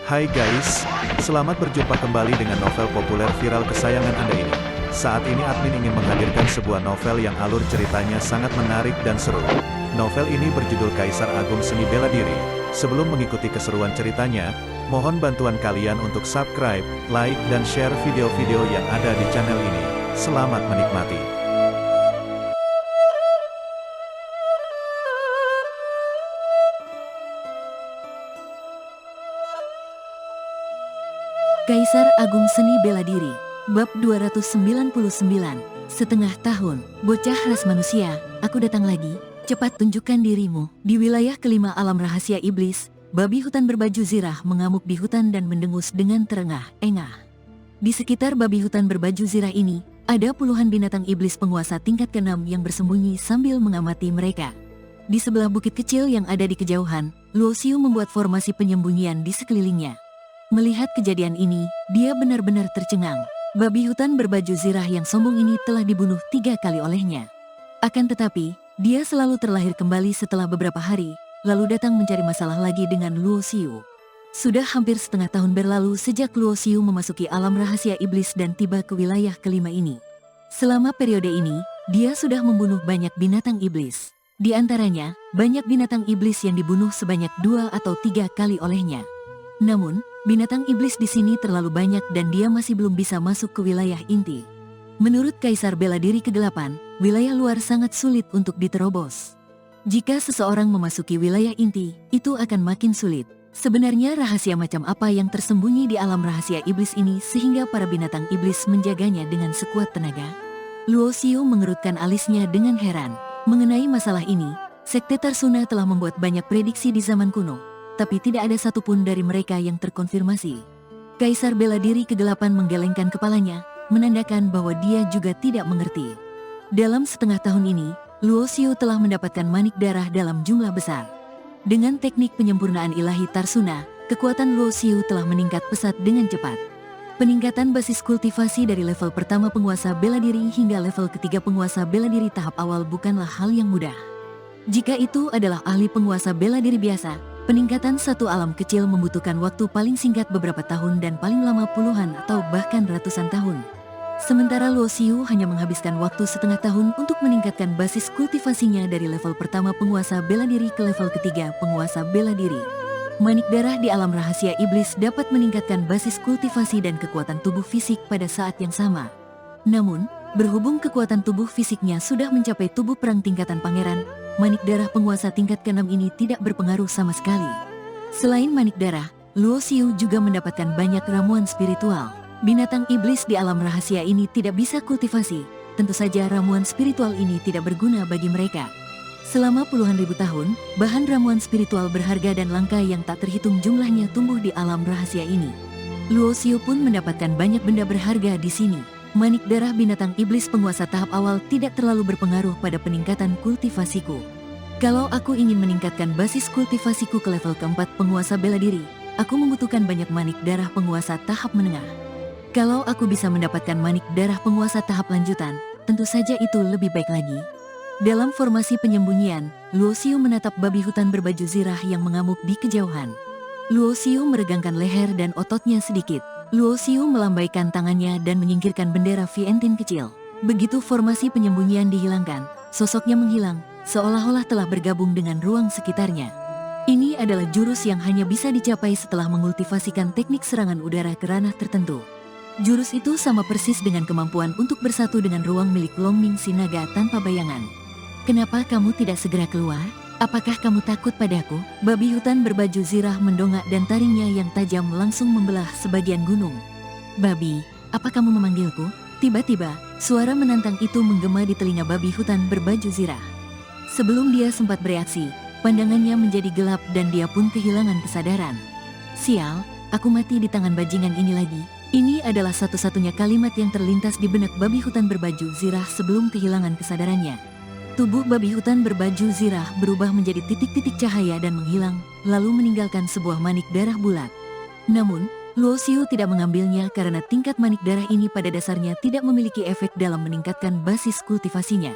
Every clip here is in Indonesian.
Hai guys, selamat berjumpa kembali dengan novel populer viral kesayangan Anda ini. Saat ini admin ingin menghadirkan sebuah novel yang alur ceritanya sangat menarik dan seru. Novel ini berjudul Kaisar Agung Seni Bela Diri. Sebelum mengikuti keseruan ceritanya, mohon bantuan kalian untuk subscribe, like, dan share video-video yang ada di channel ini. Selamat menikmati. Kaisar Agung Seni Bela Diri, Bab 299, Setengah Tahun, Bocah Ras Manusia, aku datang lagi, cepat tunjukkan dirimu. Di wilayah kelima alam rahasia iblis, babi hutan berbaju zirah mengamuk di hutan dan mendengus dengan terengah-engah. Di sekitar babi hutan berbaju zirah ini, ada puluhan binatang iblis penguasa tingkat ke-6 yang bersembunyi sambil mengamati mereka. Di sebelah bukit kecil yang ada di kejauhan, Luo Xiu membuat formasi penyembunyian di sekelilingnya. Melihat kejadian ini, dia benar-benar tercengang. Babi hutan berbaju zirah yang sombong ini telah dibunuh 3 kali olehnya. Akan tetapi, dia selalu terlahir kembali setelah beberapa hari, lalu datang mencari masalah lagi dengan Luo Xiu. Sudah hampir setengah tahun berlalu sejak Luo Xiu memasuki alam rahasia iblis dan tiba ke wilayah kelima ini. Selama periode ini, dia sudah membunuh banyak binatang iblis. Di antaranya, banyak binatang iblis yang dibunuh sebanyak 2 atau 3 kali olehnya. Namun, binatang iblis di sini terlalu banyak dan dia masih belum bisa masuk ke wilayah inti. Menurut Kaisar Bela Diri ke-8, wilayah luar sangat sulit untuk diterobos. Jika seseorang memasuki wilayah inti, itu akan makin sulit. Sebenarnya rahasia macam apa yang tersembunyi di alam rahasia iblis ini sehingga para binatang iblis menjaganya dengan sekuat tenaga? Luo Xiu mengerutkan alisnya dengan heran. Mengenai masalah ini, Sekte Tarsuna telah membuat banyak prediksi di zaman kuno, tapi tidak ada satupun dari mereka yang terkonfirmasi. Kaisar Bela Diri ke-8 menggelengkan kepalanya, menandakan bahwa dia juga tidak mengerti. Dalam setengah tahun ini, Luo Xiu telah mendapatkan manik darah dalam jumlah besar. Dengan teknik penyempurnaan ilahi Tarsuna, kekuatan Luo Xiu telah meningkat pesat dengan cepat. Peningkatan basis kultivasi dari level pertama penguasa bela diri hingga level ketiga penguasa bela diri tahap awal bukanlah hal yang mudah. Jika itu adalah ahli penguasa bela diri biasa, peningkatan satu alam kecil membutuhkan waktu paling singkat beberapa tahun dan paling lama puluhan atau bahkan ratusan tahun. Sementara Luo Xiu hanya menghabiskan waktu setengah tahun untuk meningkatkan basis kultivasinya dari level pertama penguasa bela diri ke level ketiga penguasa bela diri. Manik darah di alam rahasia iblis dapat meningkatkan basis kultivasi dan kekuatan tubuh fisik pada saat yang sama. Namun, berhubung kekuatan tubuh fisiknya sudah mencapai tubuh perang tingkatan pangeran, manik darah penguasa tingkat ke-6 ini tidak berpengaruh sama sekali. Selain manik darah, Luo Xiu juga mendapatkan banyak ramuan spiritual. Binatang iblis di alam rahasia ini tidak bisa kultivasi, tentu saja ramuan spiritual ini tidak berguna bagi mereka. Selama puluhan ribu tahun, bahan ramuan spiritual berharga dan langka yang tak terhitung jumlahnya tumbuh di alam rahasia ini. Luo Xiu pun mendapatkan banyak benda berharga di sini. Manik darah binatang iblis penguasa tahap awal tidak terlalu berpengaruh pada peningkatan kultivasiku. Kalau aku ingin meningkatkan basis kultivasiku ke level keempat penguasa bela diri, aku membutuhkan banyak manik darah penguasa tahap menengah. Kalau aku bisa mendapatkan manik darah penguasa tahap lanjutan, tentu saja itu lebih baik lagi. Dalam formasi penyembunyian, Luo Xiu menatap babi hutan berbaju zirah yang mengamuk di kejauhan. Luo Xiu meregangkan leher dan ototnya sedikit. Luo Xiu melambaikan tangannya dan menyingkirkan bendera Vientin kecil. Begitu formasi penyembunyian dihilangkan, sosoknya menghilang, seolah-olah telah bergabung dengan ruang sekitarnya. Ini adalah jurus yang hanya bisa dicapai setelah mengultivasikan teknik serangan udara ke ranah tertentu. Jurus itu sama persis dengan kemampuan untuk bersatu dengan ruang milik Longming si naga tanpa bayangan. Kenapa kamu tidak segera keluar? Apakah kamu takut padaku? Babi hutan berbaju zirah mendongak dan taringnya yang tajam langsung membelah sebagian gunung. Babi, apa kamu memanggilku? Tiba-tiba, suara menantang itu menggema di telinga babi hutan berbaju zirah. Sebelum dia sempat bereaksi, pandangannya menjadi gelap dan dia pun kehilangan kesadaran. Sial, aku mati di tangan bajingan ini lagi. Ini adalah satu-satunya kalimat yang terlintas di benak babi hutan berbaju zirah sebelum kehilangan kesadarannya. Tubuh babi hutan berbaju zirah berubah menjadi titik-titik cahaya dan menghilang, lalu meninggalkan sebuah manik darah bulat. Namun, Luo Xiu tidak mengambilnya karena tingkat manik darah ini pada dasarnya tidak memiliki efek dalam meningkatkan basis kultivasinya.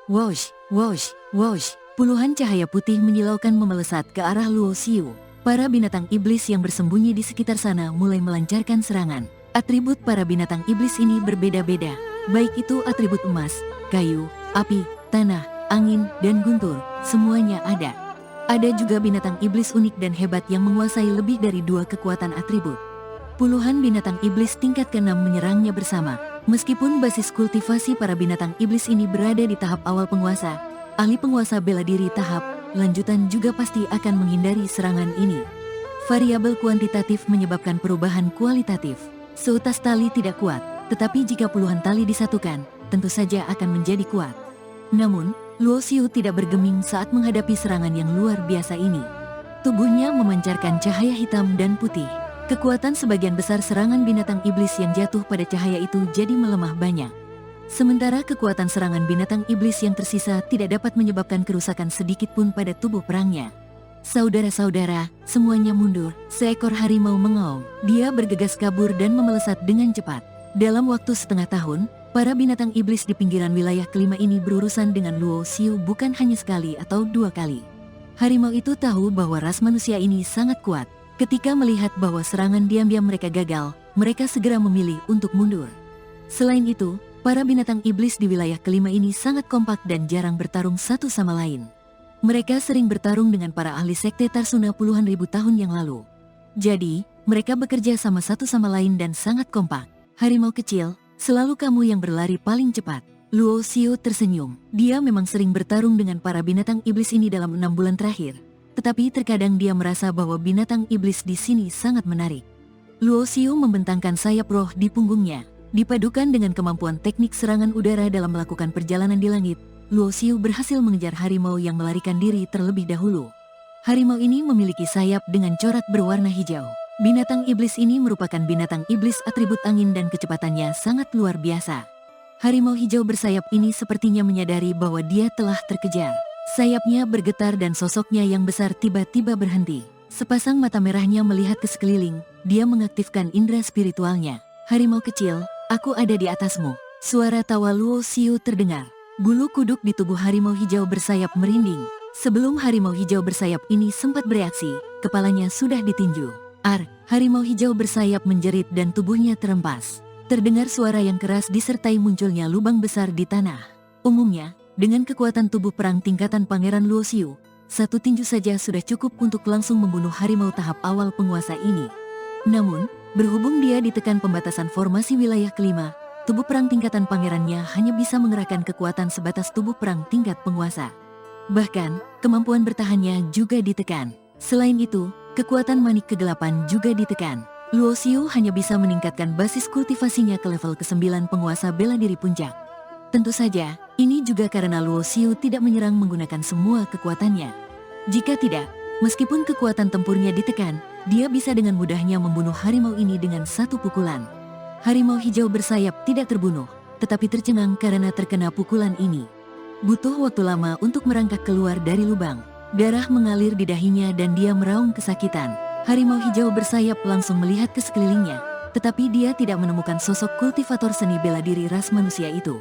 Whoosh, whoosh, whoosh, puluhan cahaya putih menyilaukan memelesat ke arah Luo Xiu. Para binatang iblis yang bersembunyi di sekitar sana mulai melancarkan serangan. Atribut para binatang iblis ini berbeda-beda, baik itu atribut emas, kayu, api, tanah, angin, dan guntur, semuanya ada. Ada juga binatang iblis unik dan hebat yang menguasai lebih dari 2 kekuatan atribut. Puluhan binatang iblis tingkat ke-6 menyerangnya bersama. Meskipun basis kultivasi para binatang iblis ini berada di tahap awal penguasa, ahli penguasa bela diri tahap lanjutan juga pasti akan menghindari serangan ini. Variabel kuantitatif menyebabkan perubahan kualitatif. Seutas tali tidak kuat, tetapi jika puluhan tali disatukan, tentu saja akan menjadi kuat. Namun, Luo Xiu tidak bergeming saat menghadapi serangan yang luar biasa ini. Tubuhnya memancarkan cahaya hitam dan putih. Kekuatan sebagian besar serangan binatang iblis yang jatuh pada cahaya itu jadi melemah banyak. Sementara kekuatan serangan binatang iblis yang tersisa tidak dapat menyebabkan kerusakan sedikit pun pada tubuh perangnya. Saudara-saudara, semuanya mundur. Seekor harimau mengaum. Dia bergegas kabur dan memelesat dengan cepat. Dalam waktu setengah tahun, para binatang iblis di pinggiran wilayah kelima ini berurusan dengan Luo Xiu bukan hanya sekali atau 2 kali. Harimau itu tahu bahwa ras manusia ini sangat kuat. Ketika melihat bahwa serangan diam-diam mereka gagal, mereka segera memilih untuk mundur. Selain itu, para binatang iblis di wilayah kelima ini sangat kompak dan jarang bertarung satu sama lain. Mereka sering bertarung dengan para ahli sekte Tarsuna puluhan ribu tahun yang lalu. Jadi, mereka bekerja sama satu sama lain dan sangat kompak. Harimau kecil, selalu kamu yang berlari paling cepat. Luo Xiu tersenyum. Dia memang sering bertarung dengan para binatang iblis ini dalam 6 bulan terakhir. Tetapi terkadang dia merasa bahwa binatang iblis di sini sangat menarik. Luo Xiu membentangkan sayap roh di punggungnya. Dipadukan dengan kemampuan teknik serangan udara dalam melakukan perjalanan di langit, Luo Xiu berhasil mengejar harimau yang melarikan diri terlebih dahulu. Harimau ini memiliki sayap dengan corak berwarna hijau. Binatang iblis ini merupakan binatang iblis atribut angin dan kecepatannya sangat luar biasa. Harimau hijau bersayap ini sepertinya menyadari bahwa dia telah terkejar. Sayapnya bergetar dan sosoknya yang besar tiba-tiba berhenti. Sepasang mata merahnya melihat ke sekeliling, dia mengaktifkan indera spiritualnya. Harimau kecil, aku ada di atasmu. Suara tawa Luo Xiu terdengar. Bulu kuduk di tubuh harimau hijau bersayap merinding. Sebelum harimau hijau bersayap ini sempat bereaksi, kepalanya sudah ditinju. Harimau hijau bersayap menjerit dan tubuhnya terempas. Terdengar suara yang keras disertai munculnya lubang besar di tanah. Umumnya, dengan kekuatan tubuh perang tingkatan Pangeran Luo Xiu, 1 tinju saja sudah cukup untuk langsung membunuh harimau tahap awal penguasa ini. Namun, berhubung dia ditekan pembatasan formasi wilayah kelima, tubuh perang tingkatan pangerannya hanya bisa mengerahkan kekuatan sebatas tubuh perang tingkat penguasa. Bahkan, kemampuan bertahannya juga ditekan. Selain itu, kekuatan manik kegelapan juga ditekan. Luo Xiu hanya bisa meningkatkan basis kultivasinya ke level ke-9 penguasa bela diri puncak. Tentu saja, ini juga karena Luo Xiu tidak menyerang menggunakan semua kekuatannya. Jika tidak, meskipun kekuatan tempurnya ditekan, dia bisa dengan mudahnya membunuh harimau ini dengan 1 pukulan. Harimau hijau bersayap tidak terbunuh, tetapi tercengang karena terkena pukulan ini. Butuh waktu lama untuk merangkak keluar dari lubang. Darah mengalir di dahinya dan dia meraung kesakitan. Harimau hijau bersayap langsung melihat ke sekelilingnya, tetapi dia tidak menemukan sosok kultivator seni bela diri ras manusia itu.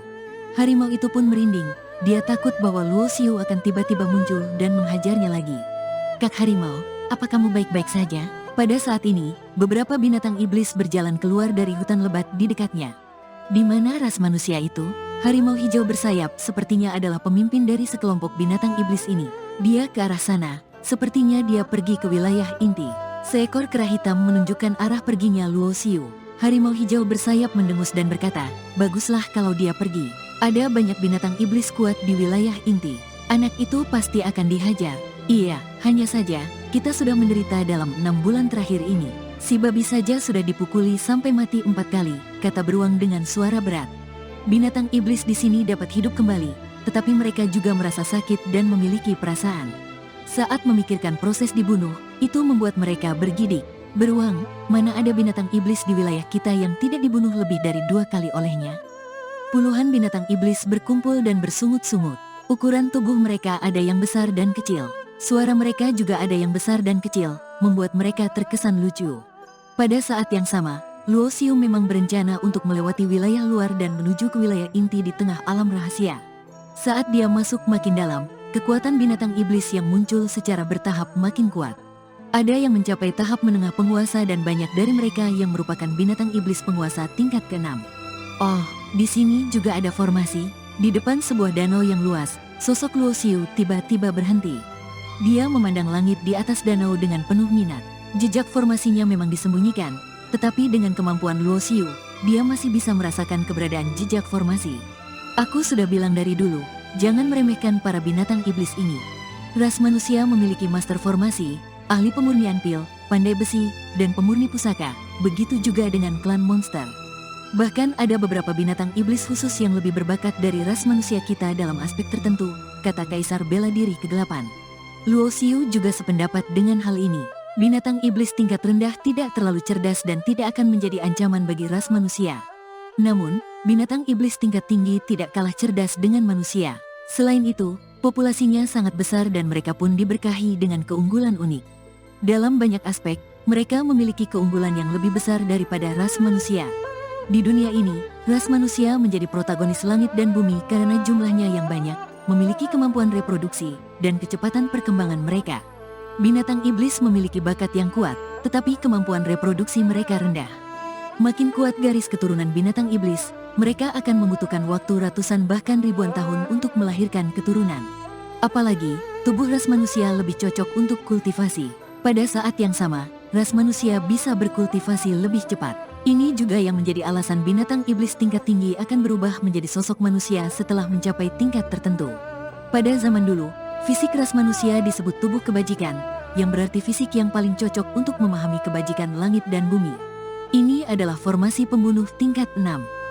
Harimau itu pun merinding, dia takut bahwa Luo Xiu akan tiba-tiba muncul dan menghajarnya lagi. Kak Harimau, apa kamu baik-baik saja? Pada saat ini, beberapa binatang iblis berjalan keluar dari hutan lebat di dekatnya. Di mana ras manusia itu? Harimau hijau bersayap sepertinya adalah pemimpin dari sekelompok binatang iblis ini. Dia ke arah sana, sepertinya dia pergi ke wilayah inti. Seekor kera hitam menunjukkan arah perginya Luo Xiu. Harimau hijau bersayap mendengus dan berkata, baguslah kalau dia pergi. Ada banyak binatang iblis kuat di wilayah inti. Anak itu pasti akan dihajar. Iya, hanya saja, kita sudah menderita dalam 6 bulan terakhir ini. Si babi saja sudah dipukuli sampai mati 4 kali, kata beruang dengan suara berat. Binatang iblis di sini dapat hidup kembali, tetapi mereka juga merasa sakit dan memiliki perasaan. Saat memikirkan proses dibunuh, itu membuat mereka bergidik. Beruang, mana ada binatang iblis di wilayah kita yang tidak dibunuh lebih dari 2 kali olehnya? Puluhan binatang iblis berkumpul dan bersungut-sungut. Ukuran tubuh mereka ada yang besar dan kecil. Suara mereka juga ada yang besar dan kecil, membuat mereka terkesan lucu. Pada saat yang sama, Luo Xiu memang berencana untuk melewati wilayah luar dan menuju ke wilayah inti di tengah alam rahasia. Saat dia masuk makin dalam, kekuatan binatang iblis yang muncul secara bertahap makin kuat. Ada yang mencapai tahap menengah penguasa dan banyak dari mereka yang merupakan binatang iblis penguasa tingkat ke-6. Oh, di sini juga ada formasi. Di depan sebuah danau yang luas, sosok Luo Xiu tiba-tiba berhenti. Dia memandang langit di atas danau dengan penuh minat. Jejak formasinya memang disembunyikan, tetapi dengan kemampuan Luo Xiu, dia masih bisa merasakan keberadaan jejak formasi. Aku sudah bilang dari dulu, jangan meremehkan para binatang iblis ini. Ras manusia memiliki master formasi, ahli pemurnian pil, pandai besi, dan pemurni pusaka, begitu juga dengan klan monster. Bahkan ada beberapa binatang iblis khusus yang lebih berbakat dari ras manusia kita dalam aspek tertentu, kata Kaisar Bela Diri Kegelapan. Luo Xiu juga sependapat dengan hal ini. Binatang iblis tingkat rendah tidak terlalu cerdas dan tidak akan menjadi ancaman bagi ras manusia. Namun, binatang iblis tingkat tinggi tidak kalah cerdas dengan manusia. Selain itu, populasinya sangat besar dan mereka pun diberkahi dengan keunggulan unik. Dalam banyak aspek, mereka memiliki keunggulan yang lebih besar daripada ras manusia. Di dunia ini, ras manusia menjadi protagonis langit dan bumi karena jumlahnya yang banyak, memiliki kemampuan reproduksi, dan kecepatan perkembangan mereka. Binatang iblis memiliki bakat yang kuat, tetapi kemampuan reproduksi mereka rendah. Makin kuat garis keturunan binatang iblis, mereka akan membutuhkan waktu ratusan bahkan ribuan tahun untuk melahirkan keturunan. Apalagi, tubuh ras manusia lebih cocok untuk kultivasi. Pada saat yang sama, ras manusia bisa berkultivasi lebih cepat. Ini juga yang menjadi alasan binatang iblis tingkat tinggi akan berubah menjadi sosok manusia setelah mencapai tingkat tertentu. Pada zaman dulu, fisik ras manusia disebut tubuh kebajikan, yang berarti fisik yang paling cocok untuk memahami kebajikan langit dan bumi. Ini adalah formasi pembunuh tingkat 6.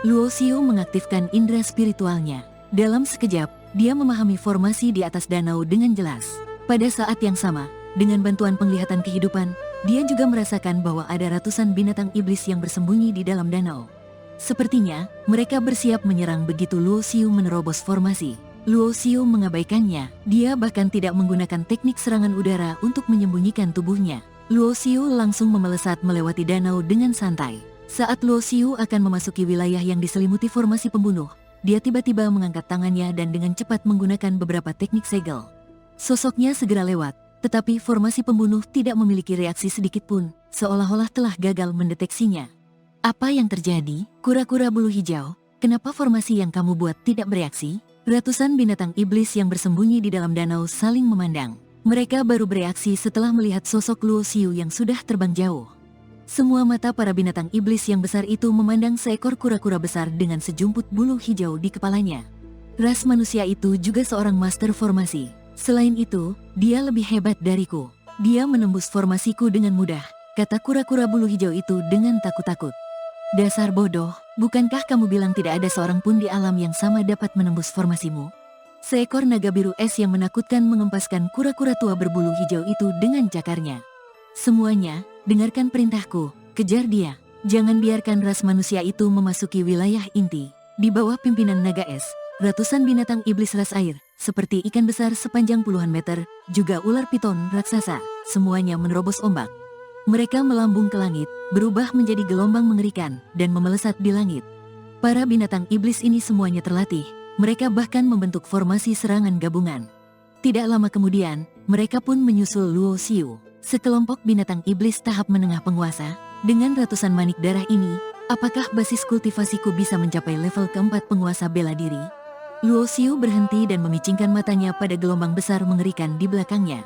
Luo Xiu mengaktifkan indera spiritualnya. Dalam sekejap, dia memahami formasi di atas danau dengan jelas. Pada saat yang sama, dengan bantuan penglihatan kehidupan, dia juga merasakan bahwa ada ratusan binatang iblis yang bersembunyi di dalam danau. Sepertinya, mereka bersiap menyerang begitu Luo Xiu menerobos formasi. Luo Xiu mengabaikannya, dia bahkan tidak menggunakan teknik serangan udara untuk menyembunyikan tubuhnya. Luo Xiu langsung memelesat melewati danau dengan santai. Saat Luo Xiu akan memasuki wilayah yang diselimuti formasi pembunuh, dia tiba-tiba mengangkat tangannya dan dengan cepat menggunakan beberapa teknik segel. Sosoknya segera lewat, tetapi formasi pembunuh tidak memiliki reaksi sedikit pun, seolah-olah telah gagal mendeteksinya. Apa yang terjadi? Kura-kura bulu hijau, kenapa formasi yang kamu buat tidak bereaksi? Ratusan binatang iblis yang bersembunyi di dalam danau saling memandang. Mereka baru bereaksi setelah melihat sosok Luo Xiu yang sudah terbang jauh. Semua mata para binatang iblis yang besar itu memandang seekor kura-kura besar dengan sejumput bulu hijau di kepalanya. Ras manusia itu juga seorang master formasi. Selain itu, dia lebih hebat dariku. Dia menembus formasiku dengan mudah, kata kura-kura bulu hijau itu dengan takut-takut. Dasar bodoh, bukankah kamu bilang tidak ada seorang pun di alam yang sama dapat menembus formasimu? Seekor naga biru es yang menakutkan mengempaskan kura-kura tua berbulu hijau itu dengan cakarnya. Semuanya, dengarkan perintahku, kejar dia. Jangan biarkan ras manusia itu memasuki wilayah inti. Di bawah pimpinan naga es, ratusan binatang iblis ras air, seperti ikan besar sepanjang puluhan meter, juga ular piton raksasa, semuanya menerobos ombak. Mereka melambung ke langit, berubah menjadi gelombang mengerikan, dan memelesat di langit. Para binatang iblis ini semuanya terlatih, mereka bahkan membentuk formasi serangan gabungan. Tidak lama kemudian, mereka pun menyusul Luo Xiu, sekelompok binatang iblis tahap menengah penguasa. Dengan ratusan manik darah ini, apakah basis kultivasiku bisa mencapai level keempat penguasa bela diri? Luo Xiu berhenti dan memicingkan matanya pada gelombang besar mengerikan di belakangnya.